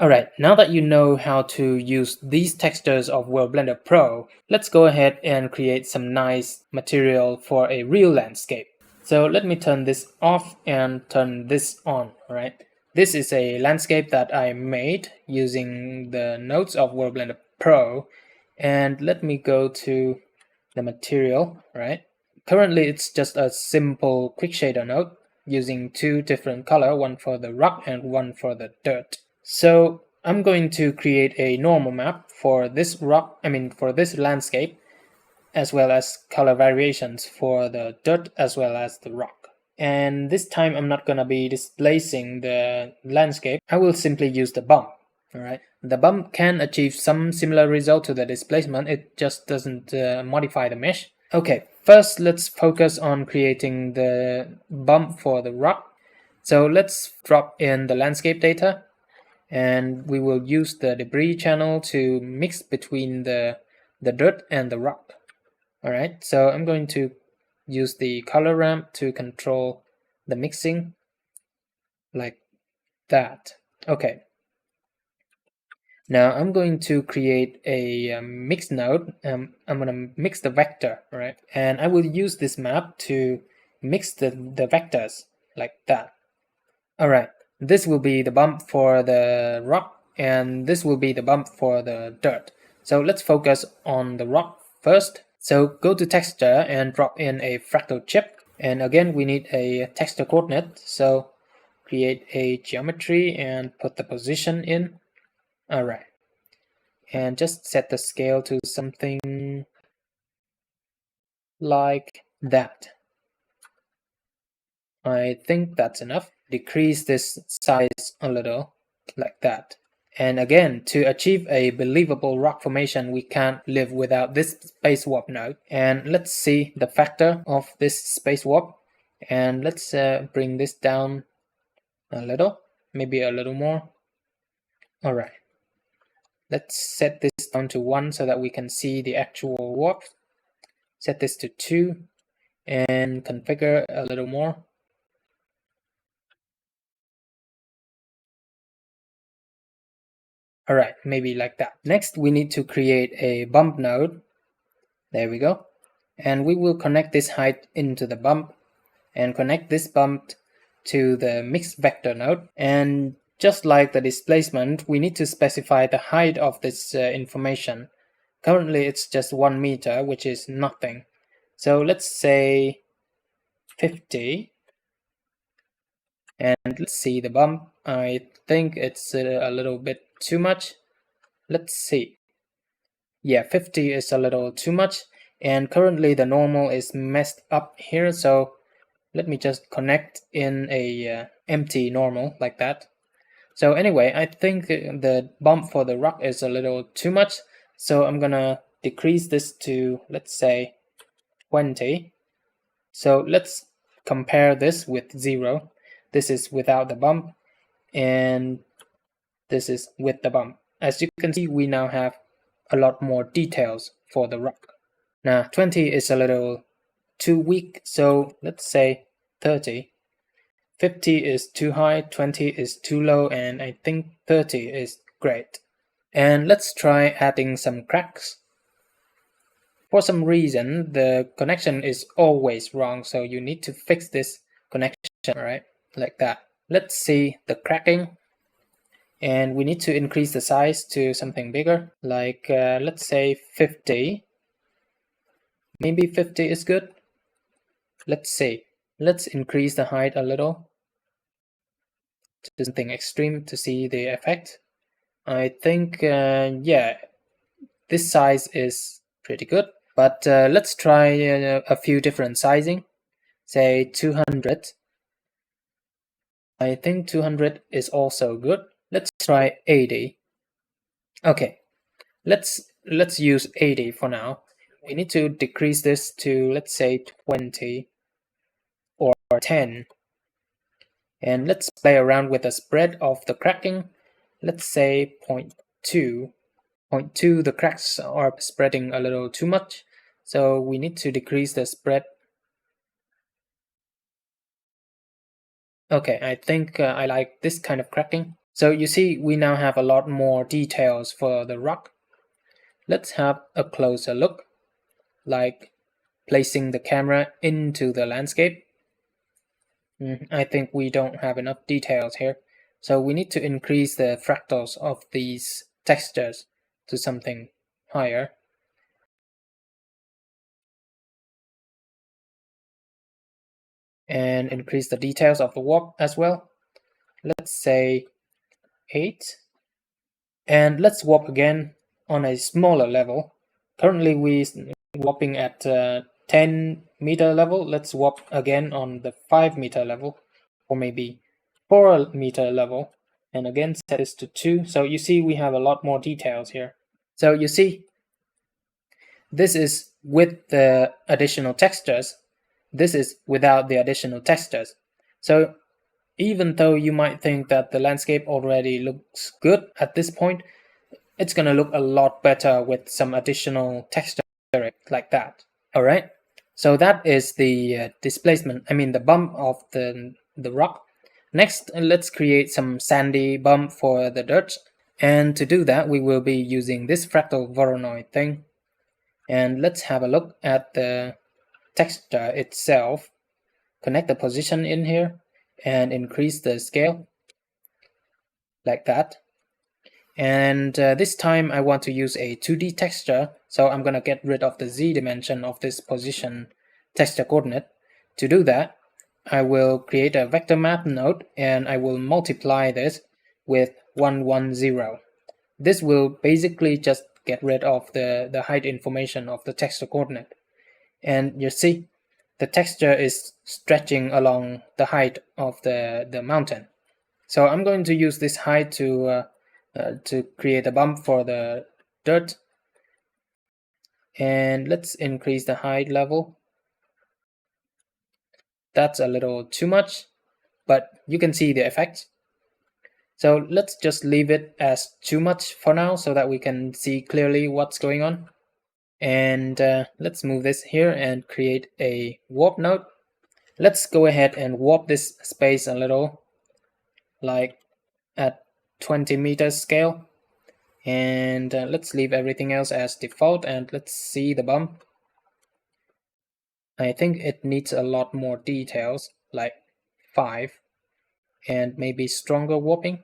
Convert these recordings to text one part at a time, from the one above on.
Alright, now that you know how to use these textures of World Blender Pro, let's go ahead and create some nice material for a real landscape. So let me turn this off and turn this on, right? This is a landscape that I made using the nodes of World Blender Pro. And let me go to the material, right? Currently it's just a simple quick shader node using two different color, one for the rock and one for the dirt. So I'm going to create a normal map for this for this landscape, as well as color variations for the dirt as well as the rock. And this time I'm not gonna be displacing the landscape. I will simply use the bump. Alright, the bump can achieve some similar result to the displacement, it just doesn't modify the mesh. Okay, first let's focus on creating the bump for the rock. So let's drop in the landscape data, and we will use the debris channel to mix between the dirt and the rock. Alright, so I'm going to use the color ramp to control the mixing like that. Okay. Now I'm going to create a mix node. I'm going to mix the vector, right? And I will use this map to mix the vectors like that. Alright, this will be the bump for the rock, and this will be the bump for the dirt. So let's focus on the rock first. So go to texture and drop in a fractal chip. And again, we need a texture coordinate. So create a geometry and put the position in. Alright. And just set the scale to something like that. I think that's enough. Decrease this size a little, like that. And again, to achieve a believable rock formation, we can't live without this space warp node. And let's see the factor of this space warp. And let's bring this down a little, maybe a little more. Alright. Let's set this down to 1 so that we can see the actual warp. Set this to 2 and configure a little more. Alright, maybe like that. Next, we need to create a bump node. There we go. And we will connect this height into the bump and connect this bump to the mixed vector node. And just like the displacement, we need to specify the height of this information. Currently, it's just 1 meter, which is nothing. So let's say 50. And let's see the bump. I think it's a little bit too much. Let's see. Yeah, 50 is a little too much. And currently the normal is messed up here. So let me just connect in a empty normal like that. So anyway, I think the bump for the rock is a little too much. So I'm gonna decrease this to, let's say, 20. So let's compare this with 0. This is without the bump, and this is with the bump. As you can see, we now have a lot more details for the rock. Now 20 is a little too weak, so let's say 30. 50 is too high, 20 is too low, and I think 30 is great. And let's try adding some cracks. For some reason, the connection is always wrong, so you need to fix this connection, right? Like that. Let's see the cracking. And we need to increase the size to something bigger, like let's say 50. Maybe 50 is good. Let's see. Let's increase the height a little to something extreme to see the effect. I think, yeah, this size is pretty good. But let's try a few different sizing. Say 200. I think 200 is also good. Let's try 80. Okay, let's use 80 for now. We need to decrease this to, let's say, 20 or 10. And let's play around with the spread of the cracking. Let's say 0.2. 0.2, the cracks are spreading a little too much, so we need to decrease the spread. Okay, I think I like this kind of cracking. So you see, we now have a lot more details for the rock. Let's have a closer look, like placing the camera into the landscape. I think we don't have enough details here. So we need to increase the fractals of these textures to something higher. And increase the details of the warp as well. Let's say 8. And let's warp again on a smaller level. Currently we're warping at 10 meter level. Let's warp again on the 5 meter level, or maybe 4 meter level, and again set this to 2. So you see we have a lot more details here. So you see, this is with the additional textures. This is without the additional textures. So even though you might think that the landscape already looks good at this point, it's going to look a lot better with some additional texture like that. All right, so that is the displacement, the bump of the rock. Next, let's create some sandy bump for the dirt. And to do that, we will be using this fractal Voronoi thing. And let's have a look at the texture itself. Connect the position in here and increase the scale like that. And this time I want to use a 2D texture, so I'm gonna get rid of the Z dimension of this position texture coordinate. To do that, I will create a vector map node and I will multiply this with 110. This will basically just get rid of the height information of the texture coordinate. And you see, the texture is stretching along the height of the mountain. So I'm going to use this height to create a bump for the dirt. And let's increase the height level. That's a little too much, but you can see the effect. So let's just leave it as too much for now so that we can see clearly what's going on. And let's move this here and create a warp node. Let's go ahead and warp this space a little, like at 20 meters scale. And let's leave everything else as default and let's see the bump. I think it needs a lot more details, like 5, and maybe stronger warping.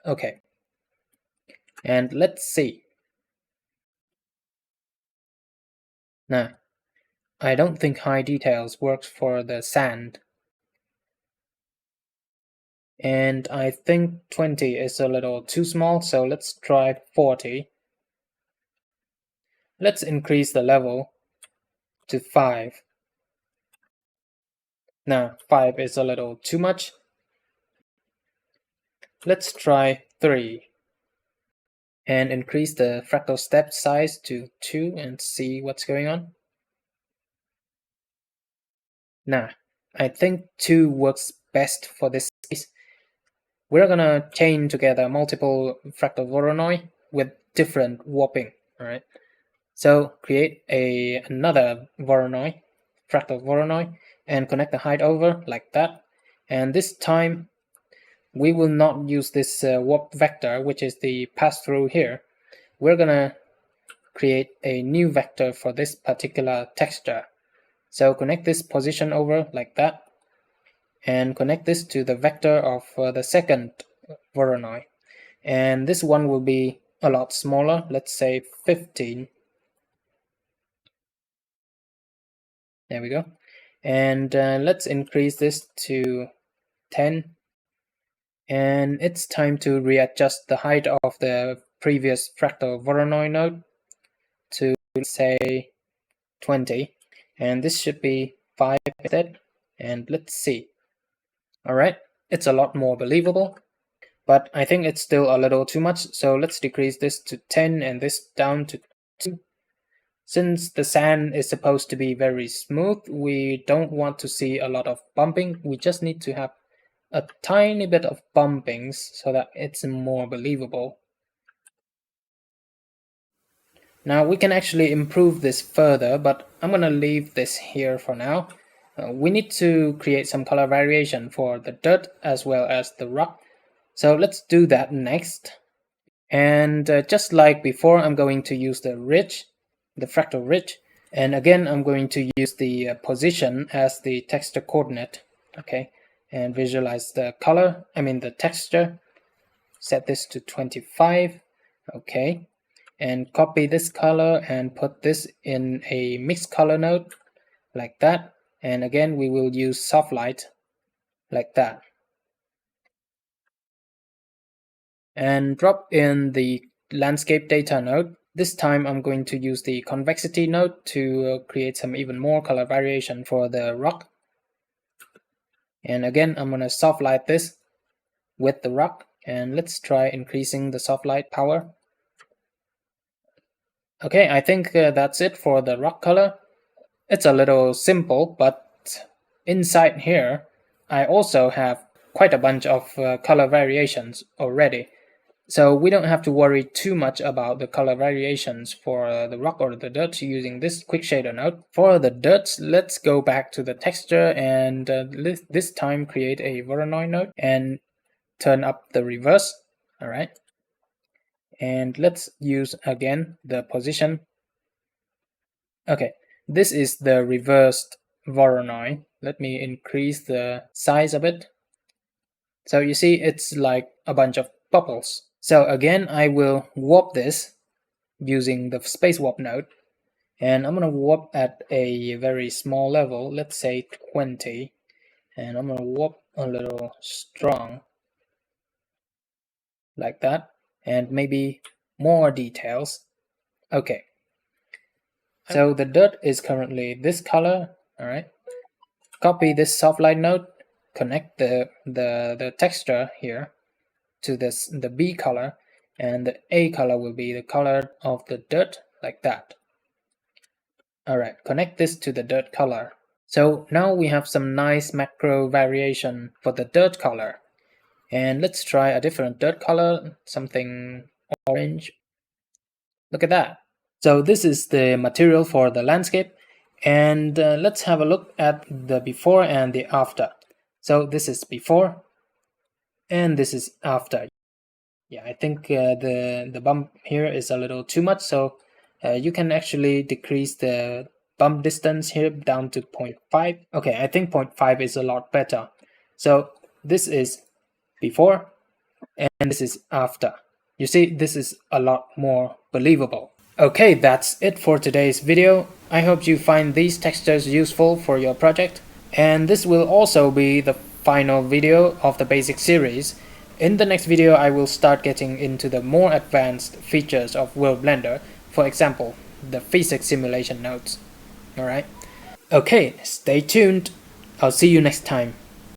Okay, and let's see. Now, I don't think high details works for the sand. And I think 20 is a little too small, so let's try 40. Let's increase the level to 5. Now, 5 is a little too much. Let's try 3. And increase the fractal step size to 2 and see what's going on. Now, I think 2 works best for this case. We're gonna chain together multiple fractal Voronoi with different warping, alright? So create another Voronoi, fractal Voronoi, and connect the height over like that. And this time we will not use this warp vector, which is the pass-through here. We're gonna create a new vector for this particular texture. So connect this position over like that, and connect this to the vector of the second Voronoi. And this one will be a lot smaller, let's say 15. There we go. And let's increase this to 10. And it's time to readjust the height of the previous fractal Voronoi node to, say, 20. And this should be 5 instead. And let's see. Alright, it's a lot more believable. But I think it's still a little too much. So let's decrease this to 10 and this down to 2. Since the sand is supposed to be very smooth, we don't want to see a lot of bumping. We just need to have a tiny bit of bumpings so that it's more believable. Now we can actually improve this further, but I'm gonna leave this here for now. We need to create some color variation for the dirt as well as the rock. So let's do that next. And just like before, I'm going to use the ridge, the fractal ridge. And again, I'm going to use the position as the texture coordinate. Okay, and visualize the color, the texture. Set this to 25. Okay, and copy this color and put this in a mixed color node like that. And again, we will use soft light like that. And drop in the landscape data node. This time I'm going to use the convexity node to create some even more color variation for the rock. And again, I'm going to soft light this with the rock, and let's try increasing the soft light power. Okay, I think that's it for the rock color. It's a little simple, but inside here I also have quite a bunch of color variations already. So we don't have to worry too much about the color variations for the rock or the dirt using this quick shader node. For the dirt, let's go back to the texture and this time create a Voronoi node and turn up the reverse. All right. And let's use again the position. Okay, this is the reversed Voronoi. Let me increase the size a bit. So you see it's like a bunch of bubbles. So again, I will warp this using the space warp node, and I'm gonna warp at a very small level, let's say 20, and I'm gonna warp a little strong like that, and maybe more details. Okay, so the dirt is currently this color. All right, copy this soft light node, connect the texture here to the B color, and the A color will be the color of the dirt like that. Alright, connect this to the dirt color. So now we have some nice macro variation for the dirt color. And let's try a different dirt color, something orange. Look at that. So this is the material for the landscape. And let's have a look at the before and the after. So this is before and this is after. Yeah, I think the bump here is a little too much, so you can actually decrease the bump distance here down to 0.5. Okay, I think 0.5 is a lot better. So this is before and this is after. You see, this is a lot more believable. Okay, that's it for today's video. I hope you find these textures useful for your project. And this will also be the final video of the basic series. In the next video, I will start getting into the more advanced features of World Blender, for example, the physics simulation nodes. Alright? Okay, stay tuned. I'll see you next time.